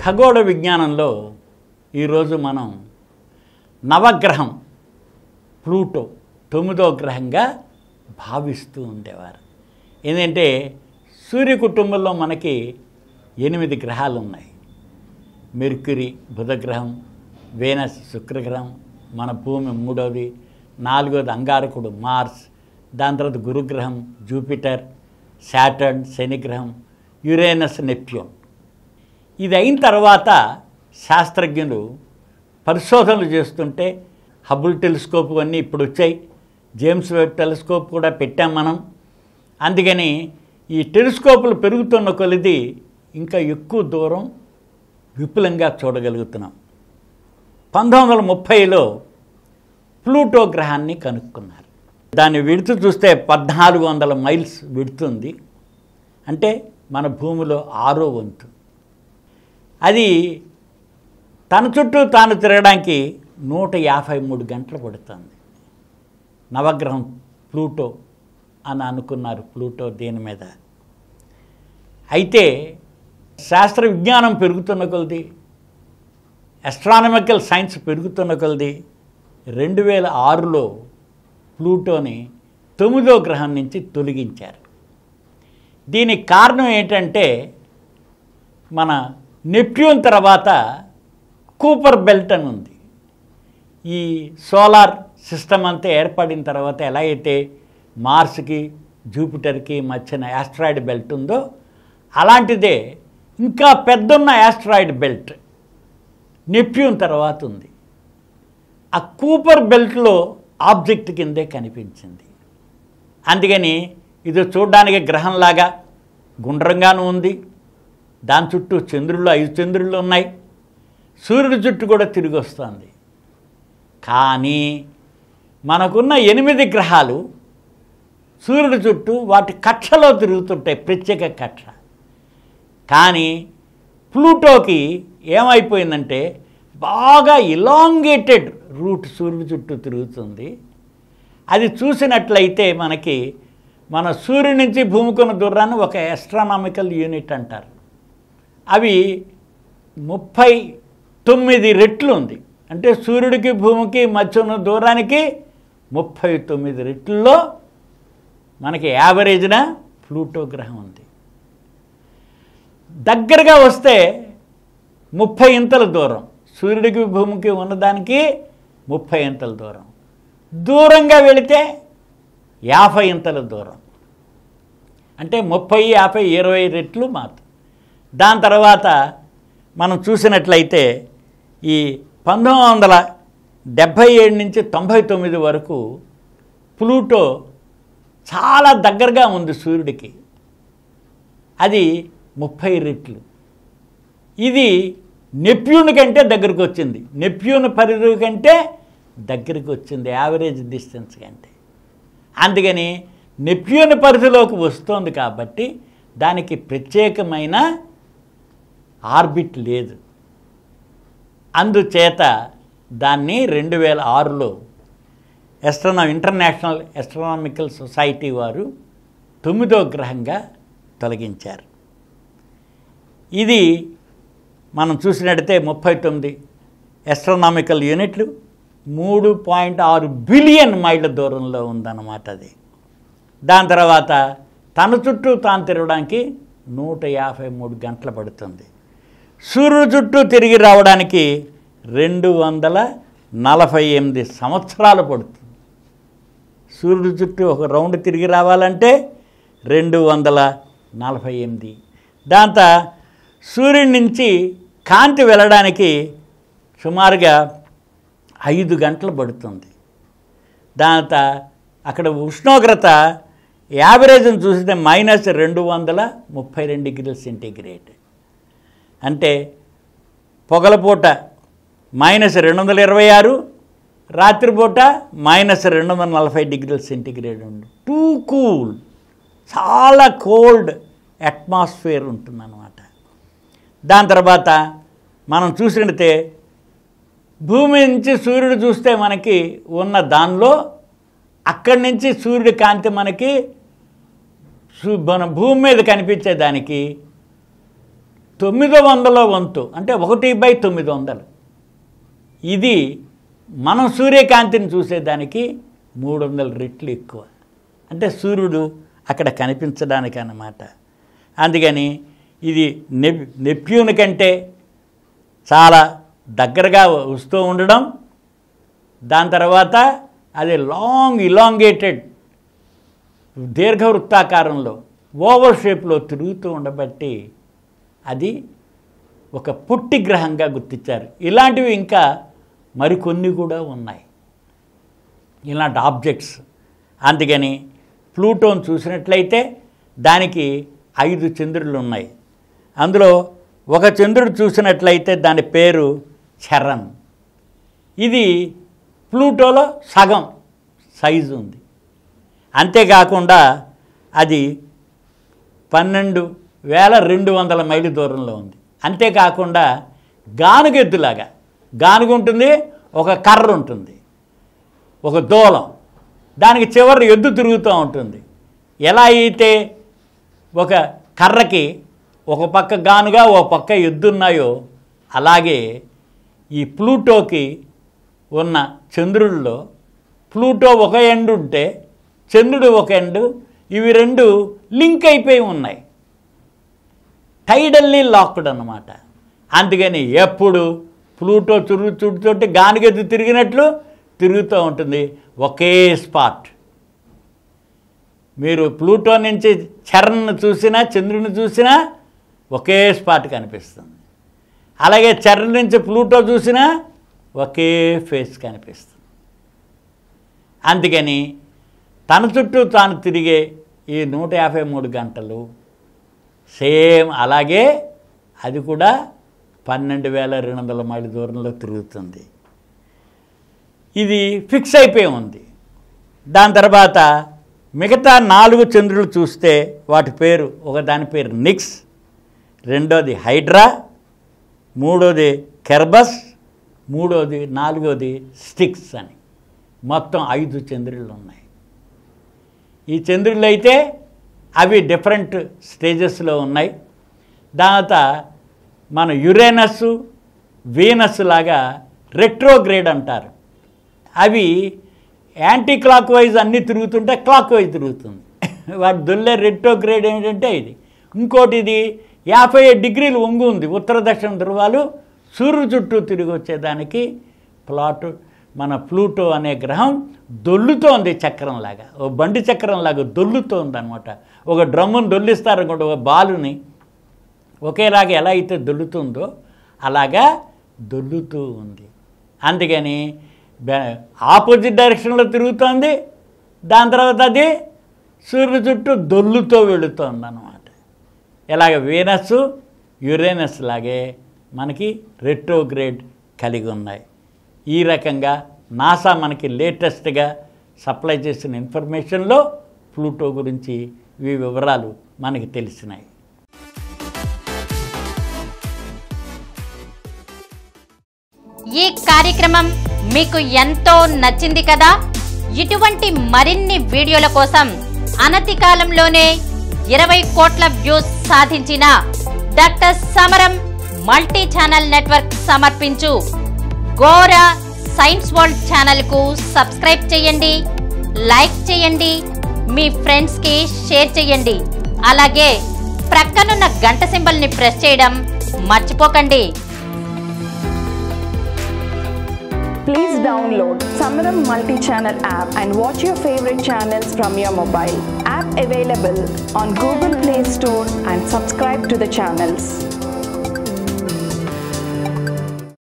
ఖగోళ విజ్ఞానంలో ఈరోజు మనం నవగ్రహం ప్లూటో 9వ గ్రహంగా భావిస్తూ ఉండేవారు. ఏంటంటే సూర్య కుటుంబంలో మనకి 8 గ్రహాలు ఉన్నాయి. మెర్క్యూరీ బుధగ్రహం, వేనస్ శుక్రగ్రహం, మన భూమి 3వది, 4వది అంగారకుడు మార్స్, దాని తర్వాత గురుగ్రహం జూపిటర్, శాటర్న్ శనిగ్రహం, యురేనస్ నెప్ట్యూన్. ఇది అయిన తర్వాత శాస్త్రజ్ఞులు పరిశోధనలు చేస్తుంటే హబుల్ టెలిస్కోప్ అన్నీ ఇప్పుడు వచ్చాయి, జేమ్స్ వెబ్ టెలిస్కోప్ కూడా పెట్టాం మనం. అందుకని ఈ టెలిస్కోపులు పెరుగుతున్న కొలది ఇంకా ఎక్కువ దూరం విపులంగా చూడగలుగుతున్నాం. 1930లో ప్లూటో గ్రహాన్ని కనుక్కున్నారు. దాన్ని విడుతు చూస్తే 1400 మైల్స్ విడుతుంది. అంటే మన భూమిలో 6వ వంతు. అది తన చుట్టూ తాను తిరగడానికి 153 గంటలు పడుతుంది. నవగ్రహం ప్లూటో అని అనుకున్నారు ప్లూటో దీని మీద. అయితే శాస్త్ర విజ్ఞానం పెరుగుతున్న కొలది, ఆస్ట్రానమికల్ సైన్స్ పెరుగుతున్న కొలది 2006లో ప్లూటోని 9వ గ్రహం నుంచి తొలగించారు. దీనికి కారణం ఏంటంటే మన నెప్ట్యూన్ తర్వాత కూపర్ బెల్ట్ అని ఉంది. ఈ సోలార్ సిస్టమ్ అంతా ఏర్పడిన తర్వాత ఎలా అయితే మార్స్కి జూపిటర్కి మధ్యన యాస్ట్రాయిడ్ బెల్ట్ ఉందో అలాంటిదే ఇంకా పెద్దన్న యాస్ట్రాయిడ్ బెల్ట్ నెప్ట్యూన్ తర్వాత ఉంది. ఆ కూపర్ బెల్ట్లో ఆబ్జెక్ట్ కిందే కనిపించింది. అందుకని ఇది చూడడానికి గ్రహంలాగా గుండ్రంగానూ ఉంది. దాని చుట్టూ చంద్రులు 5 చంద్రులు ఉన్నాయి. సూర్యుడి చుట్టూ కూడా తిరిగి వస్తుంది. కానీ మనకున్న 8 గ్రహాలు సూర్యుడి చుట్టూ వాటి కక్షలో తిరుగుతుంటాయి, ప్రత్యేక కక్ష. కానీ ప్లూటోకి ఏమైపోయిందంటే బాగా ఇలాంగేటెడ్ రూట్ సూర్యుడి చుట్టూ తిరుగుతుంది. అది చూసినట్లయితే మనకి మన సూర్యుడి నుంచి భూమికున్న దూరాన్ని ఒక ఆస్ట్రానామికల్ యూనిట్ అంటారు. అవి 39 రెట్లు ఉంది. అంటే సూర్యుడికి భూమికి మధ్య ఉన్న దూరానికి 39 రెట్లలో మనకి యావరేజ్న ప్లూటో గ్రహం ఉంది. దగ్గరగా వస్తే 30 ఇంతల దూరం, సూర్యుడికి భూమికి ఉన్నదానికి 30 ఇంతల దూరం. దూరంగా వెళితే 50 ఇంతల దూరం. అంటే 30, 50, 20 రెట్లు మాత్రం. దాని తర్వాత మనం చూసినట్లయితే ఈ 1977 నుంచి 99 వరకు ప్లూటో చాలా దగ్గరగా ఉంది సూర్యుడికి. అది 30 రెట్లు. ఇది నెప్ట్యూన్ కంటే దగ్గరికి వచ్చింది. నెప్ట్యూన్ పరిధి కంటే దగ్గరికి వచ్చింది యావరేజ్ డిస్టెన్స్ కంటే. అందుకని నెప్ట్యూన్ పరిధిలోకి వస్తుంది కాబట్టి దానికి ప్రత్యేకమైన ఆర్బిట్ లేదు. అందుచేత దాన్ని 2006లో ఇంటర్నేషనల్ ఆస్ట్రానామికల్ సొసైటీ వారు 9వ గ్రహంగా తొలగించారు. ఇది మనం చూసినట్టయితే 39 ఆస్ట్రానామికల్ యూనిట్లు 3.6 బిలియన్ మైళ్ళ దూరంలో ఉందన్నమాట అది. దాని తర్వాత తన చుట్టూ తాను తిరగడానికి 153 గంటలు పడుతుంది. సూర్యుడు చుట్టూ తిరిగి రావడానికి 248 సంవత్సరాలు పడుతుంది. సూర్యుడి చుట్టూ ఒక రౌండ్ తిరిగి రావాలంటే 248. దాంతో సూర్యుడి నుంచి కాంతి వెళ్ళడానికి సుమారుగా 5 గంటలు పడుతుంది. దాంతో అక్కడ ఉష్ణోగ్రత యావరేజ్ని చూస్తే -232 డిగ్రీల సెంటీగ్రేడ్. అంటే పొగలపూట -226, రాత్రిపూట -240 డిగ్రీల సెంటీగ్రేడ్ ఉంది. టూ కూల్, చాలా కోల్డ్ అట్మాస్ఫియర్ ఉంటుందన్నమాట. దాని తర్వాత మనం చూసినట్టే భూమి నుంచి సూర్యుడు చూస్తే మనకి ఉన్న దానిలో అక్కడి నుంచి సూర్యుడి కాంతి మనకి మన భూమి మీద కనిపించేదానికి 900వ వంతు, అంటే 1/900. ఇది మనం సూర్యకాంతిని చూసేదానికి 300 రెట్లు ఎక్కువ. అంటే సూర్యుడు అక్కడ కనిపించడానికి అన్నమాట. అందుకని ఇది నెప్ట్యూన్ కంటే చాలా దగ్గరగా వస్తూ ఉండడం, దాని తర్వాత అది లాంగ్ ఇలాంగేటెడ్ దీర్ఘవృత్తాకారంలో ఓవల్ షేప్లో తిరుగుతూ ఉండబట్టి అది ఒక పుట్టి గ్రహంగా గుర్తించారు. ఇలాంటివి ఇంకా మరికొన్ని కూడా ఉన్నాయి, ఇలాంటి ఆబ్జెక్ట్స్. అందుకని ప్లూటోను చూసినట్లయితే దానికి 5 చంద్రులు ఉన్నాయి. అందులో ఒక చంద్రుడు చూసినట్లయితే దాని పేరు చరణ్. ఇది ప్లూటోలో సగం సైజు ఉంది. అంతేకాకుండా అది 12,200 మైళ్ళ దూరంలో ఉంది. అంతేకాకుండా గానుగెద్దులాగా, గానుగ ఉంటుంది, ఒక కర్ర ఉంటుంది, ఒక దూలం, దానికి చివరి ఎద్దు తిరుగుతూ ఉంటుంది. ఎలా అయితే ఒక కర్రకి ఒక పక్క గానుగా ఒక పక్క ఎద్దున్నాయో అలాగే ఈ ప్లూటోకి ఉన్న చంద్రుల్లో ప్లూటో ఒక ఎండ్ ఉంటే చంద్రుడు ఒక ఎండు, ఇవి రెండు లింక్ అయిపోయి ఉన్నాయి, టైడల్లీ లాక్డ్ అన్నమాట. అందుకని ఎప్పుడు ప్లూటో చుడుతోటి గానుగెద్దు తిరిగినట్లు తిరుగుతూ ఉంటుంది, ఒకే స్పాట్. మీరు ప్లూటో నుంచి చరణ్ను చూసినా చంద్రుని చూసినా ఒకే స్పాట్ కనిపిస్తుంది. అలాగే చరణ్ నుంచి ప్లూటో చూసినా ఒకే ఫేస్ కనిపిస్తుంది. అందుకని తన చుట్టూ తాను తిరిగే ఈ 153 గంటలు సేమ్ అలాగే అది కూడా 12,200 మైళ్ళ దూరంలో తిరుగుతుంది. ఇది ఫిక్స్ అయిపోయి ఉంది. దాని తర్వాత మిగతా 4 చంద్రులు చూస్తే వాటి పేరు, ఒకదాని పేరు నిక్స్, రెండోది హైడ్రా, మూడోది కెర్బస్, నాలుగోది స్టిక్స్ అని. మొత్తం 5 చంద్రులు ఉన్నాయి. ఈ చంద్రులు అయితే అవి డిఫరెంట్ స్టేజెస్లో ఉన్నాయి. తర్వాత మన యురేనస్, వీనస్ లాగా రెట్రోగ్రేడ్ అంటారు. అవి యాంటీ క్లాక్ వైజ్ అన్నీ తిరుగుతుంటే క్లాక్ వైజ్ తిరుగుతుంది. వాటి దొల్లే రెట్రోగ్రేడ్ ఏంటంటే ఇది. ఇంకోటి ఇది 57 డిగ్రీలు వంగు ఉంది. ఉత్తర దక్షిణ ధృవాలు సూర్యుడు చుట్టూ తిరిగి వచ్చేదానికి మన ప్లూటో అనే గ్రహం దొల్లుతోంది చక్రంలాగా, ఓ బండి చక్రంలాగా దొల్లుతోంది అనమాట. ఒక డ్రమ్మును దొల్లిస్తారనుకోండి, ఒక బాలుని ఒకేలాగా ఎలా అయితే దొల్లుతుందో అలాగా దొల్లుతూ ఉంది. అందుకని ఆపోజిట్ డైరెక్షన్లో తిరుగుతోంది, దాని తర్వాత అది సూర్యుడు చుట్టూ దొల్లుతో వెళుతోంది అన్నమాట. ఇలాగ వీనస్, యురేనస్ లాగే మనకి రెట్రోగ్రేడ్ కలిగి ఉన్నాయి. ఈ రకంగా నాసా మనకి లేటెస్ట్గా సప్లై చేసిన ఇన్ఫర్మేషన్లో ప్లూటో గురించి ఈ వివరాలు మనకి తెలిసినాయి. ఈ కార్యక్రమం మీకు ఎంతో నచ్చింది కదా. ఇటువంటి మరిన్ని వీడియోల కోసం అనతి కాలంలోనే 20 కోట్ల వ్యూస్ సాధించిన డాక్టర్ సమరం మల్టీ ఛానల్ నెట్వర్క్ సమర్పించు గోరా సైన్స్ వరల్డ్ ఛానల్ కు సబ్స్క్రైబ్ చేయండి, లైక్ చేయండి, మీ ఫ్రెండ్స్ కి షేర్ చేయండి. అలాగే ప్రక్కనున్న గంట సింబల్ ని ప్రెస్ చేయడం మర్చిపోకండి. Please download Samaram Multi-Channel app and watch your favorite channels from your mobile. App available on Google Play Store and subscribe to the channels.